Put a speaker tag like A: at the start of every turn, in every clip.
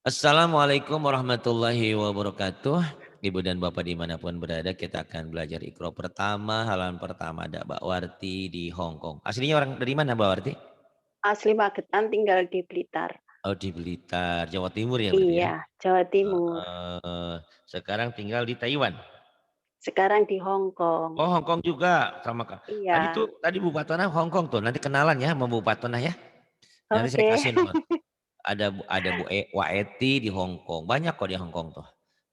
A: Assalamualaikum warahmatullahi wabarakatuh. Ibu dan Bapak dimanapun berada, kita akan belajar Iqra pertama, halaman pertama ada Mbak Warti di Hong Kong. Aslinya orang dari mana Mbak Warti?
B: Asli Magetan, tinggal di Blitar.
A: Oh di Blitar, Jawa Timur ya berarti ya?
B: Iya, Jawa Timur.
A: Heeh, sekarang tinggal di Taiwan.
B: Sekarang di Hong Kong.
A: Oh Hong Kong juga sama Kak.
B: Iya,
A: Tadi Bu Patona Hong Kong tuh, nanti kenalan ya sama Bu Patona ya. Nanti saya
B: oke.
A: kasih nomor. Ada Waeti di Hong Kong, banyak kok di Hong Kong tuh.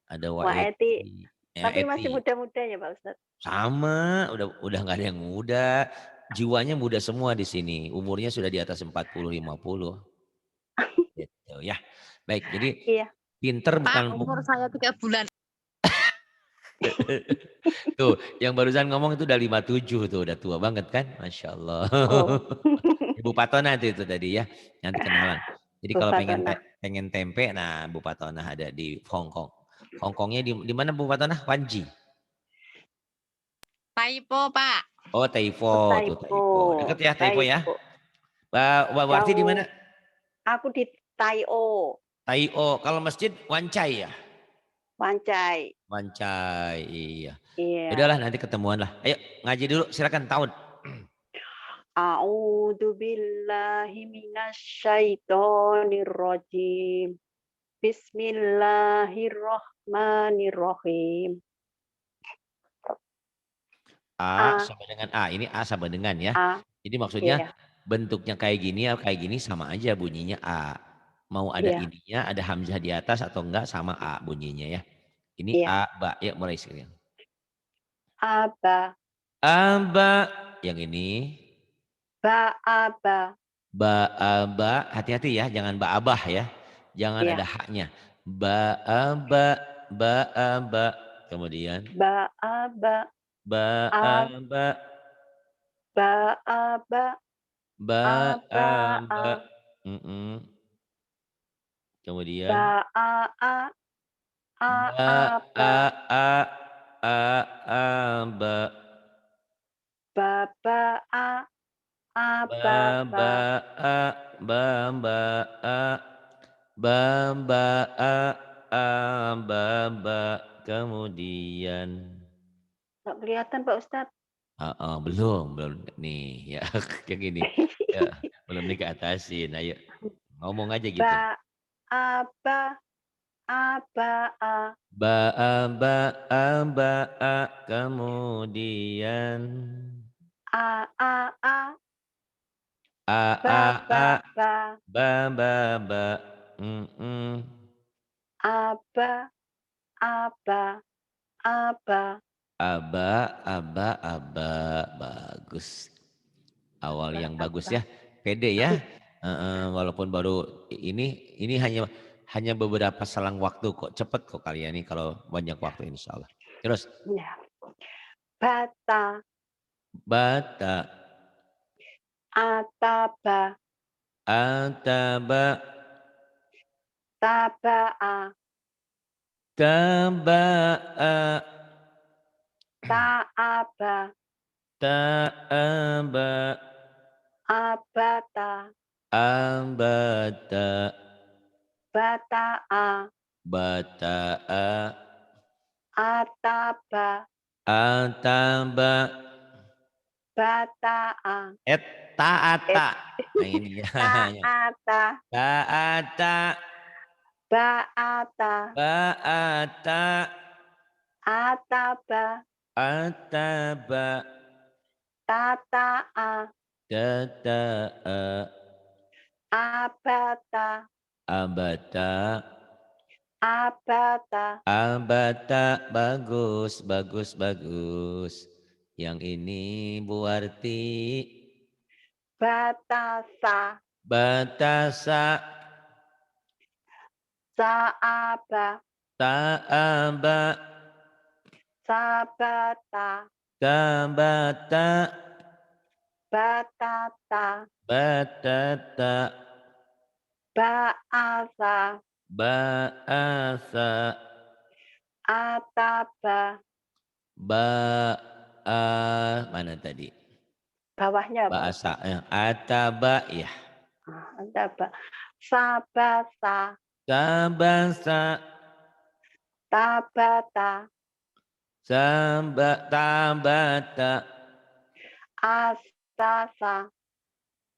A: Ada
B: Wah, Eti,
A: Waeti, ya
B: tapi masih
A: Eti.
B: muda-muda ya Pak Ustadz?
A: Sama, udah nggak ada yang muda, jiwanya muda semua di sini, umurnya sudah di atas 40, 50, gitu ya. Baik, jadi
B: Iya.
A: pinter
C: Pak,
A: bukan
C: umur saya 3 bulan.
A: tuh, yang barusan ngomong itu udah 57 tuh, udah tua banget kan, Masya Allah.
B: Oh,
A: Ibu Patona itu tadi ya, nanti kenalan. Jadi kalau
B: Bapak Tona.
A: pengen tempe, nah Bu Patona ada di Hong Kong. Hong Kongnya di mana Bu Patona? Wanji.
C: Taipo, Pak.
A: Oh Taipo,
B: Oh,
A: tuh
B: Taipo.
A: Taipo. Deket ya Taipo ya.
B: Taipo.
A: Mbak Warti di mana?
B: Jauh. Aku di Tai-o,
A: Taio, kalau masjid Wancai ya?
B: Wancai.
A: Wancai, iya. Ya udahlah
B: Iya.
A: nanti ketemuan lah. Ayo ngaji dulu, silakan tahun.
B: A'udzu billahi minasyaitonir rajim. Bismillahirrahmanirrahim.
A: A
B: A
A: sama dengan A, ini A sama dengan ya.
B: A
A: Jadi maksudnya
B: iya,
A: bentuknya kayak gini ya kayak gini sama aja bunyinya A. Mau ada
B: iya,
A: ininya, ada hamzah di atas atau enggak sama A bunyinya ya. Ini
B: iya.
A: A, ba, ya mulai sekalian.
B: Aba,
A: Aba, yang ini.
B: aba,
A: Ba, aba, hati-hati ya, jangan ba abah ya. Jangan ada
B: iya.
A: haknya. Ba, aba, ba, aba. Kemudian
B: Aba,
A: ba, aba,
B: aba,
A: ba,
B: aba,
A: aba. Mm-mm. Kemudian
B: a,
A: ba, a,
B: aba,
A: a, a, aba.
B: baba,
A: Ba, ba,
B: ba.
A: a, ba, ba, a. Ba, ba, a, ba, ba. Kemudian
B: Nggak kelihatan Pak Ustadz.
A: belum nih ya kayak gini. Ya, belum dikeatasin. Ayo ngomong aja gitu.
B: Ba, aba, a,
A: Ba, ba, ba, kemudian
B: a,
A: a,
B: ba,
A: a,
B: ba,
A: ba, ba, ba. Mm-mm.
B: aba, aba, aba.
A: Aba, aba, aba, bagus. Awal
B: Ba,
A: yang bagus
B: aba.
A: ya, pede ya. Walaupun baru ini hanya beberapa selang waktu kok, cepet kok kalian nih kalau banyak waktu insya Allah. Terus
B: Ya. Bata,
A: bata,
B: ataba,
A: ataba,
B: tabaa,
A: tabaa,
B: taaba,
A: taaba,
B: abata,
A: ambata,
B: bataa,
A: bataa,
B: ataba,
A: ataba,
B: bataa,
A: taata. Nah ini ya.
B: taata,
A: Taata,
B: baata,
A: baata,
B: ataba,
A: ataba,
B: tataa,
A: tataa,
B: abata,
A: abata,
B: abata,
A: abata, bagus, bagus, bagus. Yang ini Bu Arti,
B: batasa,
A: batasa,
B: saaba,
A: taaba,
B: sabata,
A: tabata,
B: batata,
A: batata,
B: baasa,
A: baasa,
B: ataba,
A: ba, mana tadi?
B: bawahnya Pak
A: Bahasa
B: Ustadz.
A: ataba ya.
B: Ataba, sabasa,
A: Tabasa.
B: Tabata.
A: Tabata.
B: Asasa.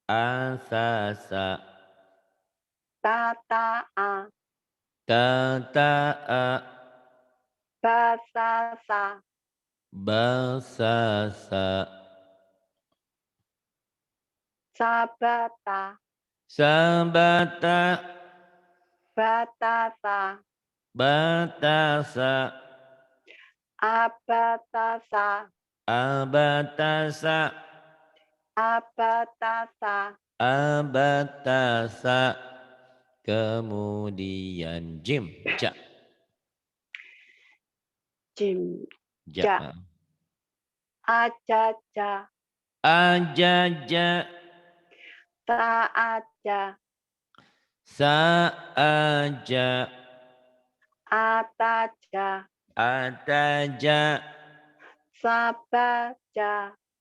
A: Asasa.
B: Tata'a.
A: Tata'a.
B: Basasa.
A: Basasa.
B: Sabata.
A: Sabata.
B: Batasa.
A: Batasa.
B: Abatasa.
A: Abatasa.
B: Abatasa.
A: Abatasa. Kemudian jim. Ja.
B: Jim.
A: Ja.
B: Ja. Ajaja.
A: Ajaja.
B: Saaja.
A: Saaja.
B: Ataja.
A: Ataja.
B: Sabaja.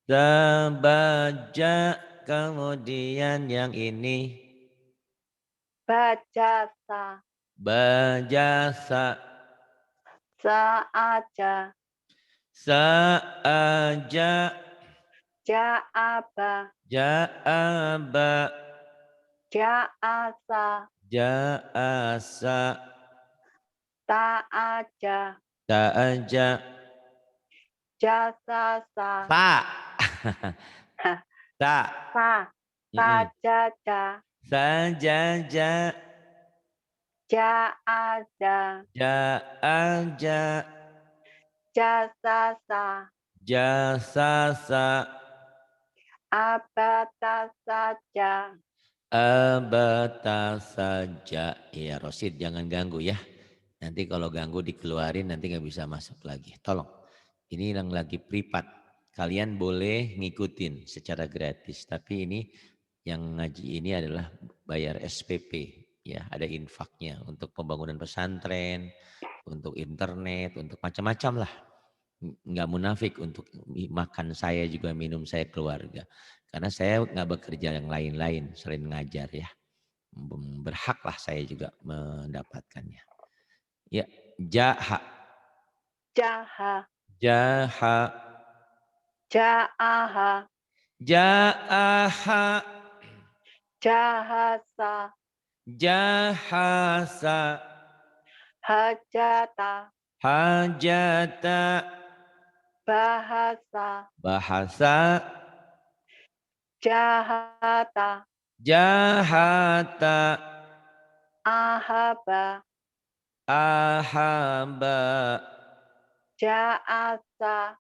A: Sabaja. Kemudian yang ini.
B: Bajasa.
A: Bajasa.
B: Saaja.
A: Saaja.
B: Jaaba.
A: Jaaba.
B: Jaasa.
A: Jaasa.
B: Taaja.
A: Taaja.
B: Jasasa.
A: Sa. Sa.
B: Sa.
A: Mm-mm.
B: Sajaja.
A: Sajaja.
B: Jaaja.
A: Jaaja.
B: Jasasa.
A: Jasasa.
B: Abata saja.
A: Abata saja. Ya Rosid jangan ganggu ya. Nanti kalau ganggu dikeluarin nanti nggak bisa masuk lagi. Tolong. Ini yang lagi privat. Kalian boleh ngikutin secara gratis. Tapi ini yang ngaji ini adalah bayar SPP. Ya ada infaknya untuk pembangunan pesantren, untuk internet, untuk macam-macam lah. Nggak munafik untuk makan saya juga minum saya keluarga. Karena saya nggak bekerja yang lain-lain selain ngajar ya. Berhaklah saya juga mendapatkannya. Ya, jaha.
B: Jaha.
A: Jaha.
B: Jaaha.
A: Jaaha.
B: Jahasa.
A: Jahasa.
B: Hajata.
A: Hajata.
B: Bahasa.
A: Bahasa.
B: Jahata.
A: Jahata.
B: Ahaba.
A: Ahaba.
B: Jaasa.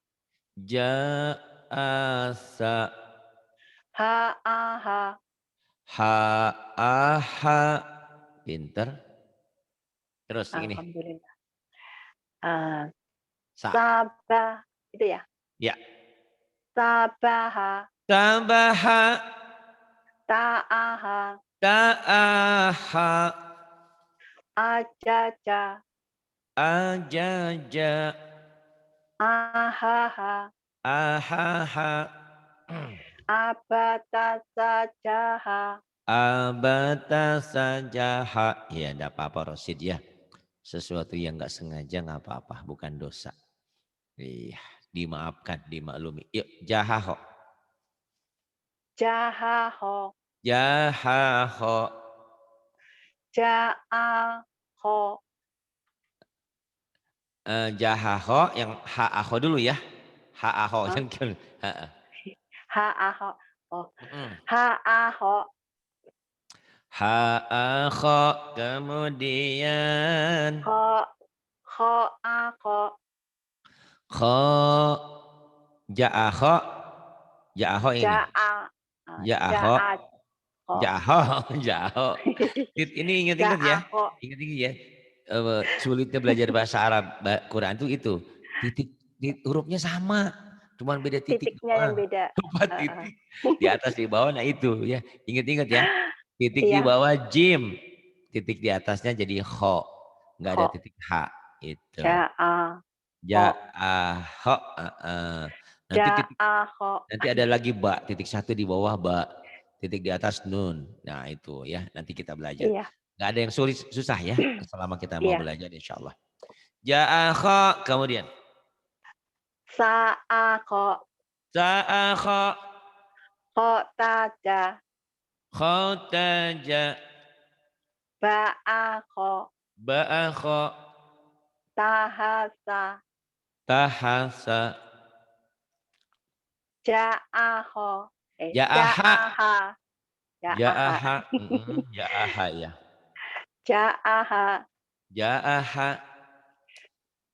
A: Jaasa.
B: Haaha.
A: Haaha. Pinter. Terus yang ini.
B: Alhamdulillah. Ah,
A: Sa.
B: Sabah. Itu ya.
A: Ya.
B: Sabaha.
A: Tabaha.
B: Taaha.
A: Ta'aha.
B: Ajaja.
A: Ajaja.
B: Ahaha.
A: Ahaha.
B: Abata sajaha.
A: Abata sajaha. Ya enggak apa-apa Rosid ya. Sesuatu yang enggak sengaja enggak apa-apa. Bukan dosa. Iya. Dimaafkan, dimaklumi. Yuk jahaho.
B: Jahaho.
A: Jahaho.
B: Jaaho.
A: Jahaho yang haaho dulu ya. Haaho.
B: Hah?
A: Jangan.
B: Haaho. Oh.
A: Mm-mm.
B: Haaho.
A: Haaho. Kemudian.
B: Ho. Hoaho.
A: Kho. Jaaho. Jaaho ini.
B: Jaa.
A: Jaaho.
B: Jaaho.
A: Jaho. Jaho. Ini ingat-ingat ya.
B: Jaaho.
A: Ingat-ingat ya. Sulitnya belajar bahasa Arab. Quran itu. Hurufnya sama. Cuman beda titik
B: Titiknya yang
A: doang.
B: beda.
A: 4 titik. Di atas di bawah. Nah itu ya. Ingat-ingat ya. Titik di
B: Iya.
A: bawah jim. Titik di atasnya jadi kho. Nggak ada
B: Ho.
A: titik H. Itu.
B: Jaa.
A: Ja'aho.
B: Jaaho.
A: Nanti ada lagi ba. Titik 1 di bawah ba. Titik di atas nun. Nah itu ya. Nanti kita belajar.
B: Iya.
A: Nggak ada yang sulit susah ya selama kita mau
B: Iya.
A: belajar insyaallah. Ja'a kha, kemudian
B: Sa'akha.
A: sa'a kha,
B: Qataja.
A: khataja,
B: Ba'akha.
A: ba'a kha,
B: Tahasa.
A: tahasa,
B: Ja'akha.
A: ja'aha,
B: Ja'aha. Ja'aha.
A: ja'aha, ja'aha ya.
B: Ja'aha.
A: Ja'aha,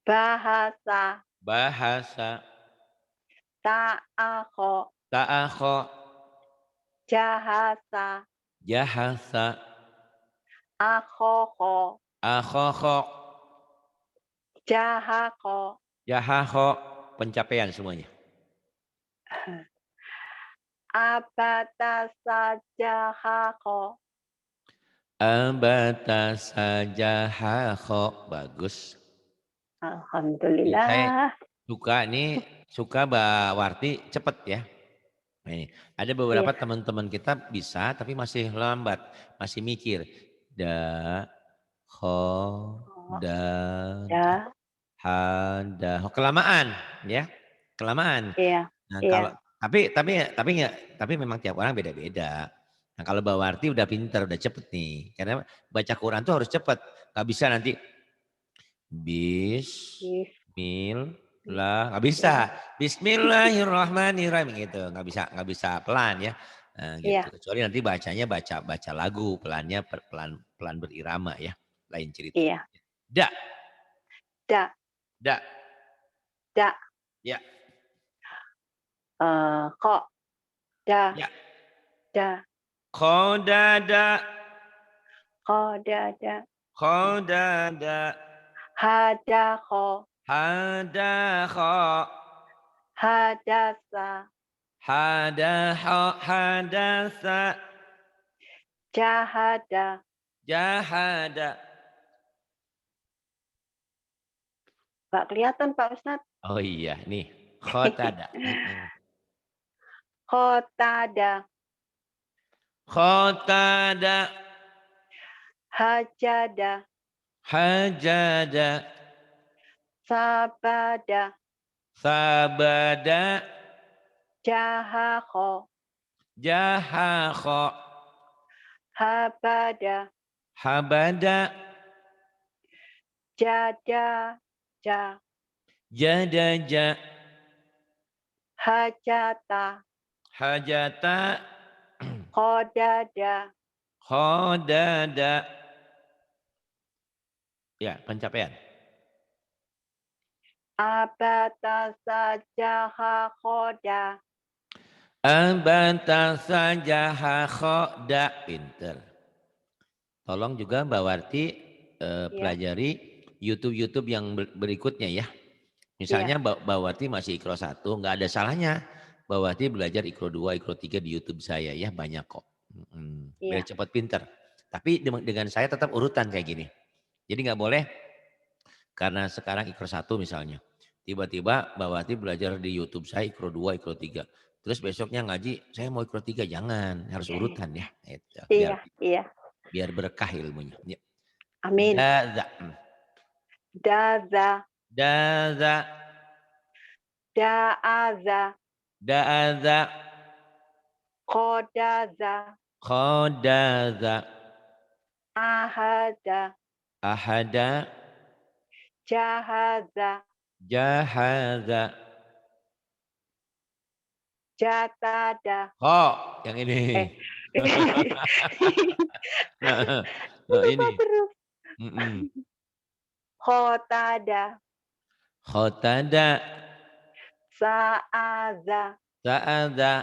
B: Bahasa.
A: bahasa,
B: Ta'akha.
A: ta'akha,
B: Jahasa.
A: jahasa,
B: Akhokho.
A: akhakha,
B: Jahakho.
A: jahakha, pencapaian semuanya.
B: Abatasa jahakho.
A: Abata sajahakha, bagus. Saya
B: Alhamdulillah.
A: suka Mbak Warti cepet ya. Nih, ada beberapa
B: Iya.
A: teman-teman kita bisa tapi masih lambat, masih mikir. Da, kho, da,
B: Ya.
A: ha, da. Kelamaan ya, kelamaan.
B: Iya.
A: Nah, kalau
B: Iya.
A: tapi memang tiap orang beda-beda. Nah, kalau Mbak Warti udah pinter, udah cepet nih. Karena baca Quran tuh harus cepet. Gak bisa nanti Bismillah, nggak bisa. Bismillahirrahmanirrahim gitu, nggak bisa pelan ya. Nah, gitu.
B: Iya.
A: Kecuali nanti bacanya baca lagu, pelannya pelan pelan berirama ya, lain cerita.
B: Iya.
A: Da,
B: Da.
A: da,
B: Da.
A: ya,
B: Kok. Da.
A: ya.
B: Da.
A: Khodada,
B: Qadada.
A: khodada,
B: Hadakho.
A: hadakha,
B: Hadasa.
A: hadaha, hadasa,
B: Jahada.
A: jahada.
B: Nggak kelihatan Pak Ustadz.
A: Oh iya, nih khotada.
B: Khotada.
A: Khotada,
B: Hajada.
A: hajada,
B: Sabada.
A: sabada,
B: Jahakho.
A: jahakha,
B: Habada.
A: habada,
B: Jada. Ja.
A: jadaja,
B: Hajata.
A: hajata,
B: Qadada.
A: khodada. Ya, pencapaian.
B: Abatasa jahakhoda.
A: Abanta sajaha khoda. Pinter. Tolong juga Mbak Warti
B: Iya.
A: pelajari YouTube yang berikutnya ya. Misalnya
B: Iya.
A: Mbak Warti masih Ikro 1, nggak ada salahnya Mbak Warti belajar Ikro 2, Ikro 3 di YouTube saya ya, banyak kok. Biar
B: Iya.
A: cepat pinter. Tapi dengan saya tetap urutan kayak gini. Jadi nggak boleh karena sekarang Ikro 1 misalnya. Tiba-tiba Mbak Warti belajar di YouTube saya Ikro 2, Ikro 3. Terus besoknya ngaji, saya mau Ikro 3, jangan. Harus urutan ya.
B: Iya. Iya.
A: Biar berkah ilmunya. Ya.
B: Amin.
A: Daza.
B: Daza.
A: Daza.
B: Da'aza.
A: Da'aza.
B: Qodaza.
A: Khodaza.
B: Ahada.
A: Ahada.
B: Jahaza.
A: Jahaza.
B: Jatada.
A: Yang ini. Ini.
B: Lupa terus. Khotada.
A: Khotada.
B: Sa'aza.
A: Sa'aza.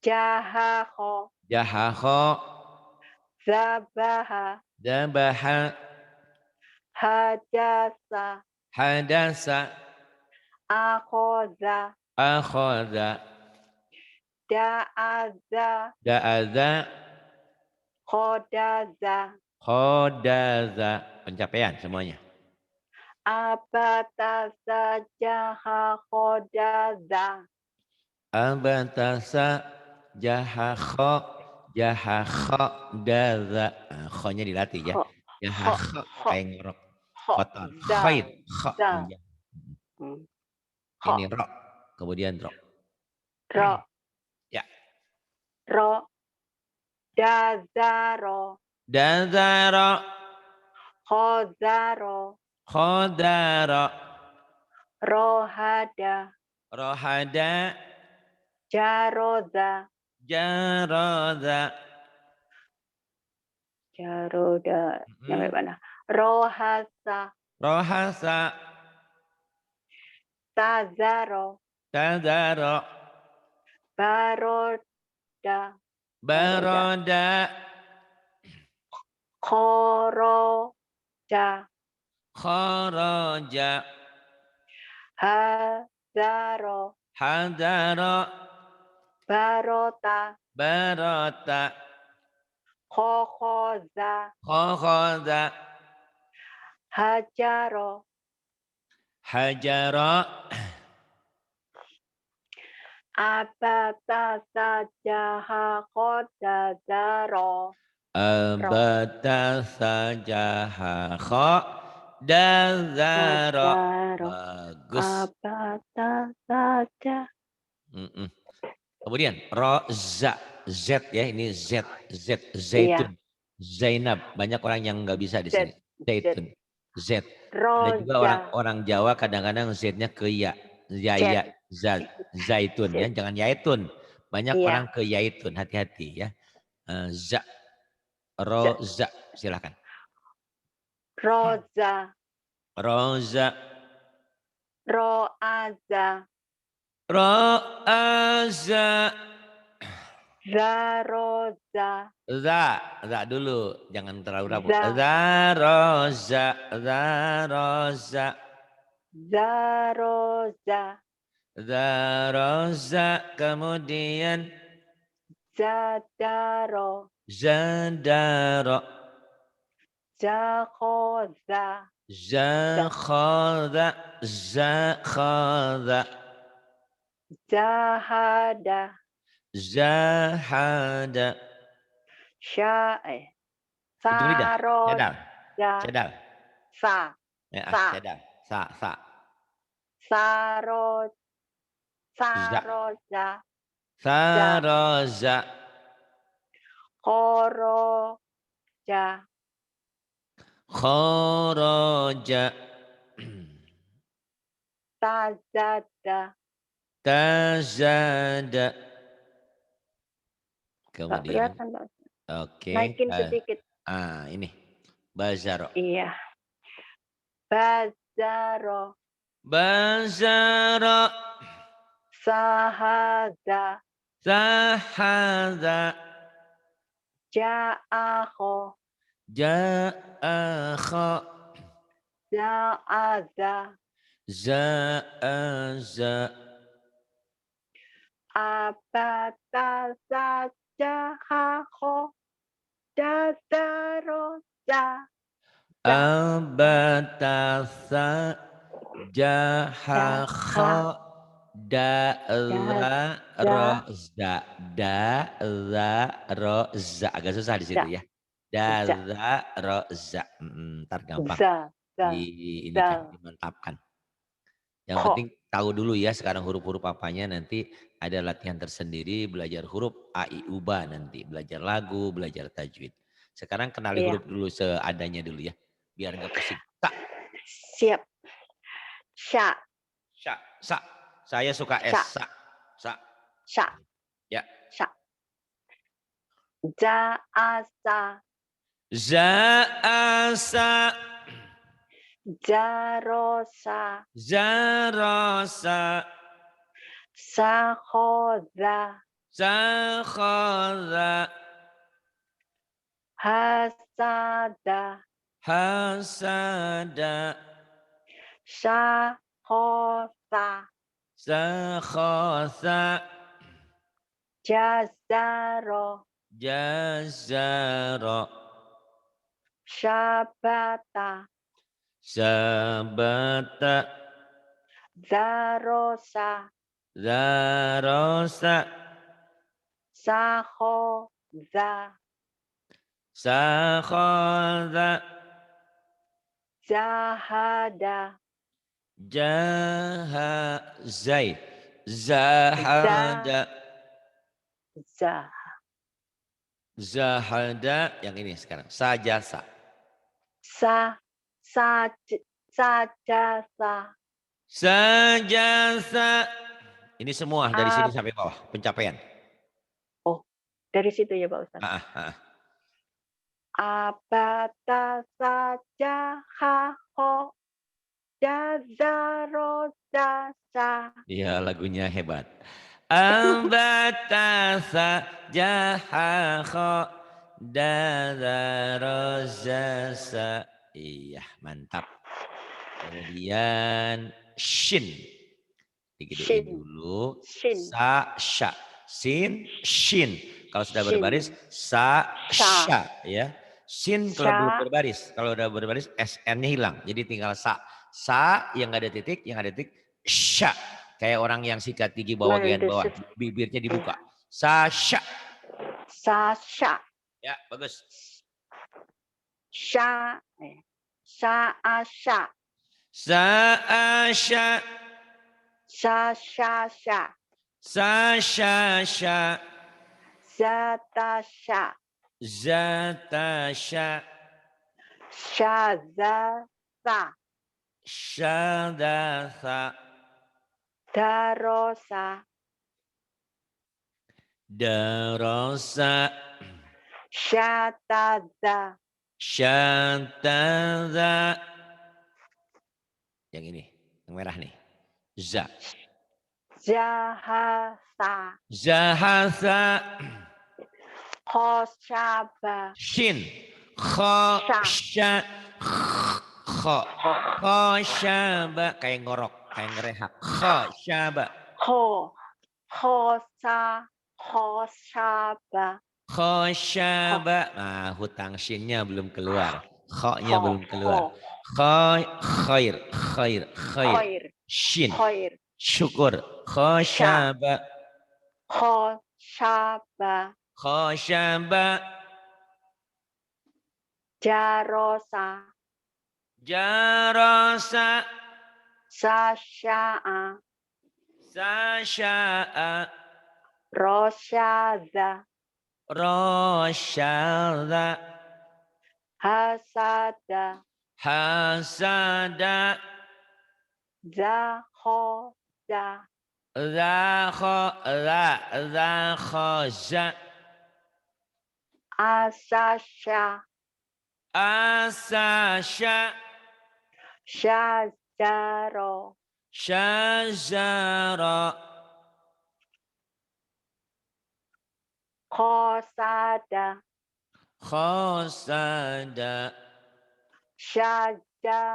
B: Jahakho.
A: Jahakho.
B: Zabaha.
A: Dabaha.
B: Hadasa.
A: Hadasa.
B: Akhoza.
A: Akhoza.
B: Da'aza.
A: Da'aza.
B: Khodaza.
A: Khodaza. Pencapaian semuanya.
B: Abatasa jahakhodaza.
A: Abatasa jahakho Jaha kho daza. Kho-nya dilatih ya.
B: Kho.
A: Jaha
B: Kho.
A: kho
B: Kho.
A: kayak ngorok.
B: Kho.
A: Kotor.
B: Za.
A: Khoir. Kho.
B: Za.
A: Ya.
B: Hmm. Kho.
A: Ini ro. Kemudian ro.
B: Ro.
A: Ya.
B: Ro. Dazaro.
A: Dazaro.
B: Khozaro.
A: Khodaro.
B: Rohada.
A: Rohada.
B: Jaroza.
A: Jaroza.
B: Jaroda. Nyampe
A: Mm.
B: mana? Rohasa.
A: Rohasa.
B: Tazaro.
A: Tazaro.
B: Baroda. Baroda.
A: Baroda.
B: Khoroja.
A: Kharaja.
B: Hazaro.
A: Hadaro.
B: Barota.
A: Barota.
B: Khokhoza.
A: Khokhoza.
B: Hajaro.
A: Hajara.
B: Abata sajaha kodazaro. Ro.
A: Abata sajaha kho. Dazaro.
B: Dazaro.
A: Bagus.
B: Abata saja.
A: Mm-mm. Kemudian roza. Z ya, ini Z. Z.
B: Iya.
A: Zaitun. Zainab. Banyak orang yang nggak bisa di
B: Z.
A: sini. Zaitun. Z. Ada juga
B: Roja.
A: orang Jawa kadang-kadang Z-nya ke ya.
B: Z.
A: Zaya. Zaitun ya.
B: Z.
A: Jangan yaitun. Banyak
B: Iya.
A: orang ke yaitun. Hati-hati ya. Za.
B: Z.
A: Roza. Silakan.
B: Roza.
A: Roza.
B: Roaza.
A: Roaza.
B: Zaroza.
A: Za dulu, jangan terlalu rapuh.
B: Za.
A: Zaroza. Zaroza.
B: Zaroza.
A: Zaroza. Kemudian
B: Zadaro.
A: Zadaro.
B: Zakhoza.
A: Zakhada. Zakhada.
B: Zahada.
A: Zahada.
B: Syae.
A: Ujung lidah.
B: Saroja.
A: Cedal. Cedal.
B: Sa.
A: Ya,
B: Sa.
A: cedal. Sa.
B: Saro.
A: Za.
B: Saroja.
A: Saroza.
B: Khoroja.
A: Khoroja.
B: Tazada.
A: Tazada.
B: Gak
A: Kemudian,
B: kelihatan, Pak.
A: oke.
B: Naikin sedikit.
A: Ini. Bazaro.
B: Iya. Bazaro.
A: Bazaro.
B: Sahada.
A: Sahada.
B: Ja'akho.
A: Ja'akha.
B: Za'aza.
A: Za'aza.
B: Abata sajahakho. Dazaroza.
A: Abatasa. Jahakha. Da'la. Roza. Da'la. Roza. Agak susah di situ
B: Za.
A: ya.
B: Za.
A: Da'la. Roza. Ntar gampang.
B: Za. Za.
A: Ini
B: Za.
A: kan dimantapkan. Yang
B: Kho.
A: penting tahu dulu ya sekarang huruf-huruf apanya, nanti ada latihan tersendiri belajar huruf A, I, U, Ba nanti. Belajar lagu, belajar tajwid. Sekarang kenali
B: Iya.
A: huruf dulu seadanya dulu ya. Biar nggak pusing. Sa,
B: Siap. Sya.
A: sa. Saya suka S.
B: Sa.
A: Sa.
B: Sya.
A: Ya.
B: Sya. Za'asa.
A: Za'asa.
B: Jarosa.
A: Zarosa.
B: Sakhoza.
A: Sakhoza.
B: Hasada.
A: Hasada.
B: Syakhosa.
A: Sakhosa.
B: Jazaro.
A: Jazaro.
B: Syabata.
A: Sabata.
B: Zarosa.
A: Zarosa.
B: Sakhoza. za,
A: Sakhadha.
B: zahada,
A: Zaid. Zahada.
B: za,
A: Zahada. Yang ini sekarang. Sajasa.
B: sajasa,
A: Sajasa. Ini semua dari sini
B: ab,
A: sampai bawah. Pencapaian.
B: oh, dari situ ya Pak Ustadz.
A: Ah, ah.
B: Abata saja haho jazaro jasa.
A: Iya, lagunya hebat. Ambatasa jahakho dadarozasa. Iya, mantap. Kemudian shin. Digedein
B: Shin,
A: dulu.
B: shin,
A: Sa, sya. Sin, shin. Kalau sudah
B: shin,
A: berbaris, sa,
B: sha,
A: sya. Ya. Sin kalau belum
B: sha,
A: berbaris. Kalau udah berbaris, SN-nya hilang. Jadi tinggal sa. Sa yang nggak ada titik, yang ada titik, sya. Kayak orang yang sikat gigi bawah bagian bawah.
B: mendesut,
A: Bibirnya dibuka. Sa, sya.
B: sasha,
A: Ya, bagus.
B: sha, sha, asha,
A: Sa, sya.
B: sha, sha, sha,
A: Sa, sya, sya.
B: zata, sha,
A: Zata, sya.
B: sha, za, sa,
A: Syadasa.
B: darosa,
A: Darasa.
B: syataza,
A: Syantaza. Yang ini, yang merah nih. Za.
B: jahasa,
A: Zahasa.
B: khosyaba,
A: Shin. Kho.
B: sha,
A: Sya. Kho. Khosyaba. Kayak ngorok. Kayak ngerehak. Khosyaba.
B: kho, khosa, khosyaba,
A: Khosyaba. Nah, hutang shinnya belum keluar. Kho-nya
B: kho,
A: belum keluar.
B: kho,
A: Kho. Khair. Khair. Khair.
B: khoir,
A: Shin.
B: khoir,
A: Syukur.
B: sha,
A: Khosyaba.
B: khosyaba,
A: Khosyaba.
B: jarosa,
A: Jarasa.
B: sasya'a,
A: Sasya'a.
B: rosyaza,
A: Rosyada.
B: hasada,
A: Hasada.
B: zahoda,
A: Zakhoza.
B: asasya,
A: Asasya.
B: syazaro,
A: Syazara.
B: khosada,
A: Khosada.
B: syajaja,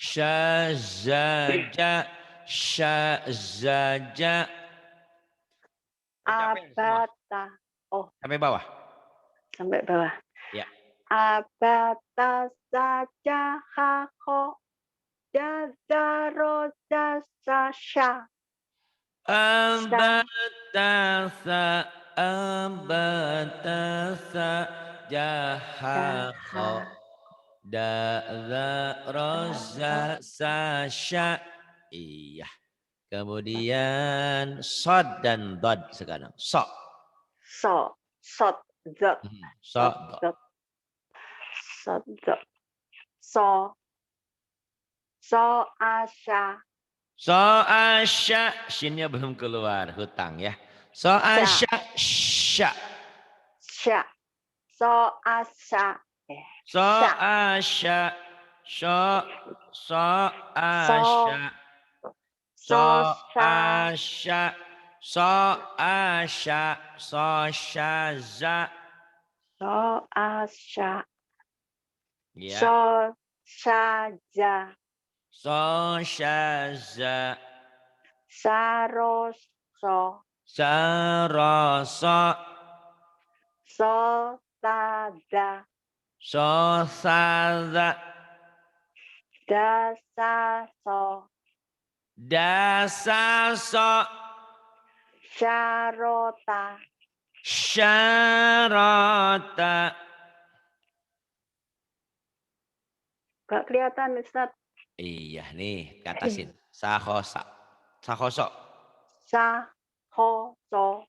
A: Syazaja. Syazaja. Pencapaian semua.
B: abata, oh
A: Sampai bawah.
B: sampai bawah.
A: Ya.
B: Abata saja hako jazaro jasasya.
A: Ambatasa. Ambatasa. Jahakho. Da'za roza sasya. Iya. Kemudian sod dan dod sekarang. So.
B: So, sot, zot,
A: So.
B: zot, sot, zot. So, so asya,
A: So asya. Shinnya belum keluar. Hutang ya. So asya. Sya.
B: sya, so asya,
A: So
B: sya,
A: asya. So. So
B: so,
A: asya. So
B: so sya,
A: asya. So asya. So syaza.
B: so asya,
A: Ya.
B: so saja,
A: So syaza.
B: saroso,
A: Sarasa.
B: so tada,
A: So sada.
B: dasaso,
A: Dasaso.
B: syarota,
A: syarata.
B: Gak kelihatan Ustaz.
A: Iya nih, katasin. Sahosa. Sahoso.
B: Sahoso.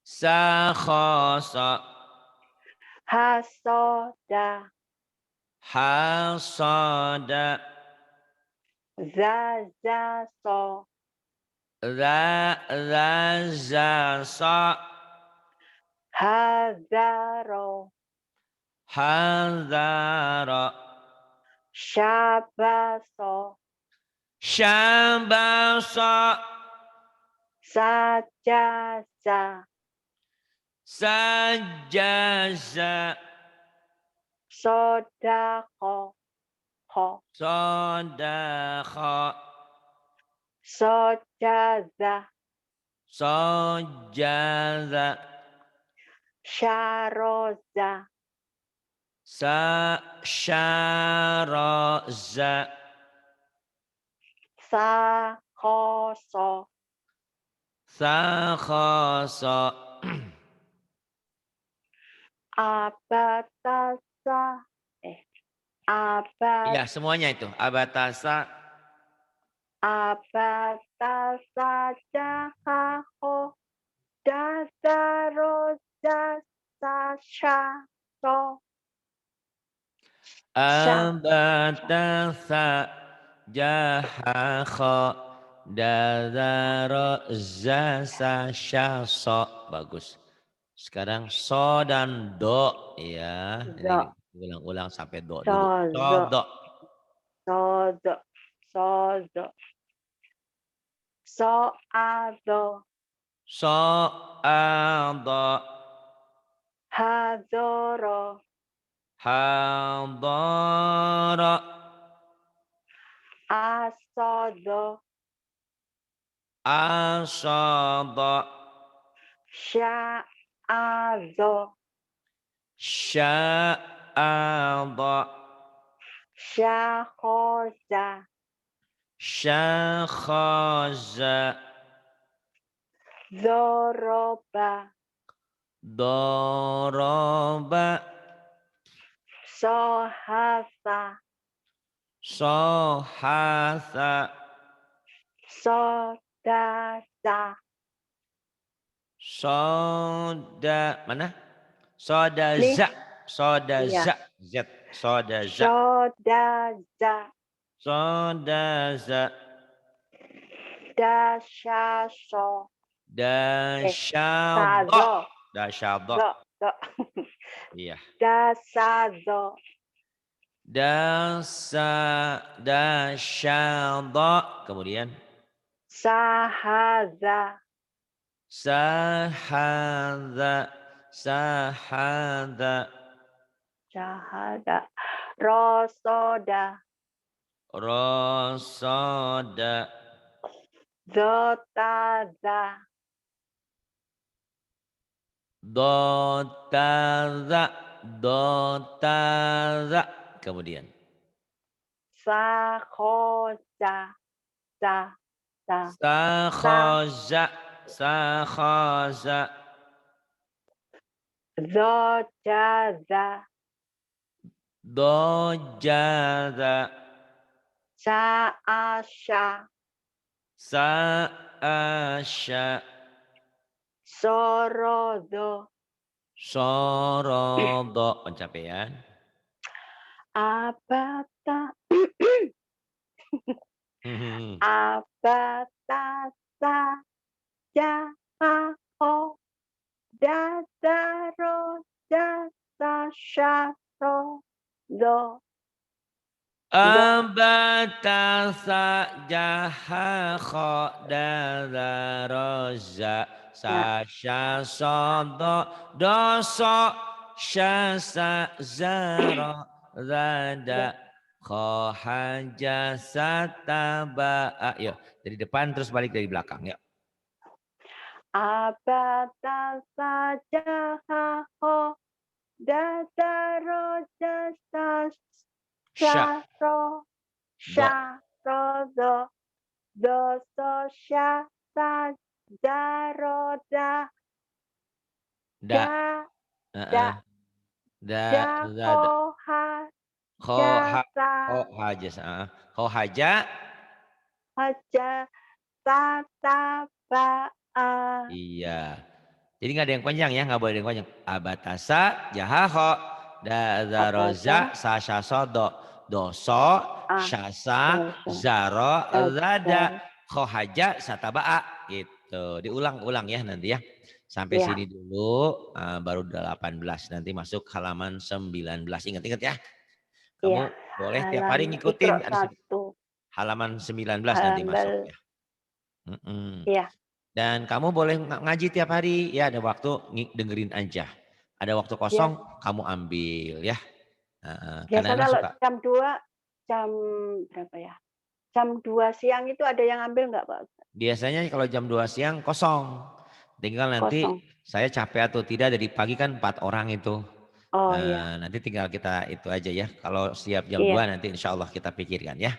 A: Sahoso.
B: Hasoda.
A: Hasada.
B: Zazaso.
A: Razasa.
B: Hazaro.
A: Hadara.
B: Syabaso.
A: Syabasa.
B: Sajaza.
A: Sajaza.
B: Sodako. Ho.
A: Sodakha.
B: Sojaza.
A: Sojaza.
B: Syaroza.
A: Syaraza.
B: Sahoso.
A: Sakhasa.
B: Abatasa. Abat.
A: Ya, semuanya itu. Abatasa.
B: Abatasa jahaho. Dasaroja. Sashaso.
A: Abatasa. Jahakha. Dadaro. Zasa. Syaso. Bagus. Sekarang so dan do. Ya, ini
B: Zo.
A: ulang-ulang sampai do dulu. So,
B: Sozo.
A: do.
B: Sozo. Sozo. Soado.
A: So, ado.
B: Hadoro.
A: Hadara.
B: Asodo.
A: Asada.
B: Sya'azo.
A: Sya'ada.
B: Syakhoza.
A: Syakhaza.
B: Zoroba.
A: Doroba.
B: Sohasa.
A: Sohasa.
B: Sodasa.
A: Soda. Mana?
B: Nih.
A: Sodaza.
B: Iya.
A: Sodaza. Z. Sodaza.
B: Sodaza.
A: Sodaza.
B: Dasyaso.
A: Dasyada.
B: Sazo.
A: Dasyada.
B: Zo. Zo.
A: Iya.
B: Dasazo.
A: Dasyada. Kemudian.
B: Sahaza.
A: Sahada. Sahada.
B: Syahada. Rosoda.
A: Rasada.
B: Zotaza.
A: Dotaza. Dotaza. Kemudian.
B: Sakhoza. Sa. Sa.
A: Sakhaza. Sakhaza.
B: Zojaza.
A: Dojaza.
B: Sa'asha.
A: Sa'asya.
B: Sorodo.
A: Sorodo. Pencapaian.
B: Abata.
A: Hmm.
B: Abatasa. Jahaho. Dadaro. Dasashaso. Do.
A: Abatasa jaha khodadaroza
B: Ya.
A: sasya sodo doso syasa zara rada khohaja sataba. Ayo dari depan terus balik dari belakang ya.
B: Abatasa jahaho. Dadaro.
A: Sya
B: Dasasaro.
A: do
B: Syarodo. Doso. Syasa. Daroda.
A: Da,
B: da,
A: da,
B: ho,
A: da.
B: ha,
A: Kho ha,
B: sa,
A: kho haja, kho haja.
B: haja, ta, ba, a.
A: Iya. Jadi nggak ada yang panjang ya, nggak boleh ada yang panjang. Abatasa, jahaho, da, zaroza,
B: Abada,
A: sasha, sodo, doso,
B: a,
A: syasa,
B: dosa,
A: zaro, zada,
B: azar.
A: khohaja, satabaa. Gitu. Diulang-ulang ya nanti ya. Sampai
B: Ya,
A: sini dulu, baru 18. Nanti masuk halaman 19. Ingat-ingat ya. Kamu
B: ya.
A: boleh tiap hari
B: Halaman Iqra
A: ngikutin. Ada
B: 1,
A: halaman 19 nanti masuk
B: halaman,
A: ya. Mm-mm.
B: ya,
A: Dan kamu boleh ngaji tiap hari, ya ada waktu dengerin aja. Ada waktu
B: ya.
A: kosong, kamu ambil ya.
B: Biasa
A: Kadang-kadang
B: kalau
A: suka.
B: jam 2, jam berapa ya? Jam 2 siang itu ada yang ambil nggak, Pak?
A: Biasanya kalau jam 2 siang kosong. Tinggal nanti
B: Kosong.
A: saya capek atau tidak, dari pagi kan 4 orang itu.
B: Oh iya,
A: Nanti tinggal kita itu aja ya. Kalau siap jam 2
B: iya,
A: nanti insya Allah kita pikirkan ya.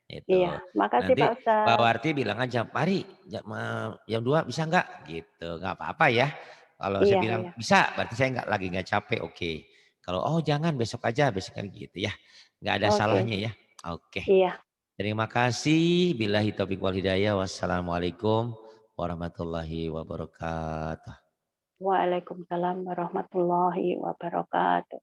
B: iya.
A: Itu.
B: Makasih
A: Nanti
B: Pak
A: Mbak
B: Ustadz.
A: Warti bilang aja, Pari jam 2 bisa nggak? Gitu. Nggak apa-apa ya. Kalau saya
B: Iya,
A: bilang
B: iya.
A: bisa, berarti saya nggak capek, oke. Kalau jangan besok aja, besok kan gitu ya. Nggak ada
B: Oke,
A: salahnya ya. Oke.
B: iya.
A: Terima kasih. Billahi taufiq wal hidayah. Wassalamualaikum warahmatullahi wabarakatuh.
B: Waalaikumsalam warahmatullahi wabarakatuh.